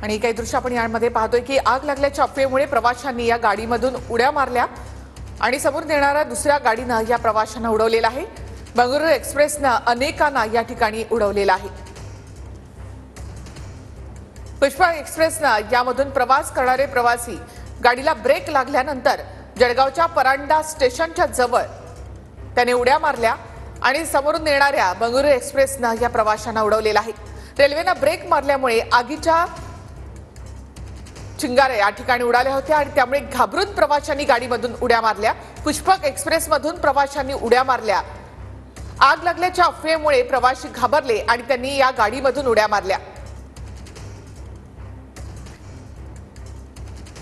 आणि काही दृश्य आपण यामध्ये पाहतोय की आग लागल्याच्या अफवेमुळे प्रवाशांनी या गाडीमधून उड्या मारल्या आणि समोर येणाऱ्या दुसऱ्या गाडीनं या प्रवाशांना उडवलेलं आहे। बंगळुरू एक्सप्रेसनं अनेकांना या ठिकाणी उडवलेलं आहे। पुष्पक एक्सप्रेसनं यामधून प्रवास करणारे प्रवासी गाडीला ब्रेक लागल्यानंतर जळगावच्या परांडा स्टेशनच्या जवळ त्याने उड्या मारल्या आणि समोरून येणाऱ्या बंगळुरू एक्सप्रेसनं या प्रवाशांना उडवलेलं आहे। रेल्वेनं ब्रेक मारल्यामुळे आगीच्या चिंगाऱ्या या ठिकाणी उडाल्या होत्या आणि त्यामुळे घाबरून प्रवाशांनी गाडीमधून उड्या मारल्या। पुष्पक एक्सप्रेसमधून प्रवाशांनी उड्या मारल्या। आग लागल्याच्या अफवेमुळे प्रवासी घाबरले आणि त्यांनी या गाडीमधून उड्या मारल्या।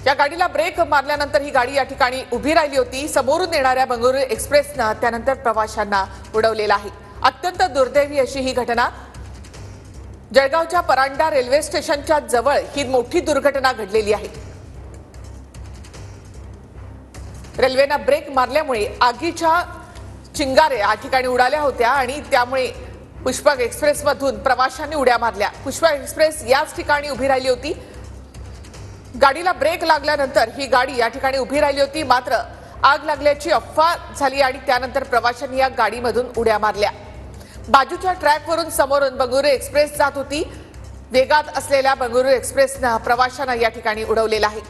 या गाडीला ब्रेक मारल्यानंतर ही गाडी या ठिकाणी उभी राहिली होती। समोरून येणाऱ्या बंगळुरू एक्सप्रेसनं त्यानंतर प्रवाशांना उडवलेलं आहे। अत्यंत दुर्दैवी अशी ही घटना जळगावच्या परांडा रेल्वे स्टेशनच्या जवळ ही मोठी दुर्घटना घडलेली आहे। रेल्वेनं ब्रेक मारल्यामुळे आगीच्या चिंगाऱ्या या ठिकाणी उडाल्या होत्या आणि त्यामुळे पुष्पक एक्सप्रेसमधून प्रवाशांनी उड्या मारल्या। पुष्पक एक्सप्रेस याच ठिकाणी उभी राहिली होती। गाडीला ब्रेक लागल्यानंतर ही गाडी या ठिकाणी उभी राहिली होती, मात्र आग लागल्याची अफवा झाली आणि त्यानंतर प्रवाशांनी या गाडीमधून उड्या मारल्या। बाजूच्या ट्रॅकवरून समोरून बंगळुरू एक्सप्रेस जात होती। वेगात असलेल्या बंगळुरू एक्सप्रेसनं प्रवाशांना या ठिकाणी उडवलेलं आहे।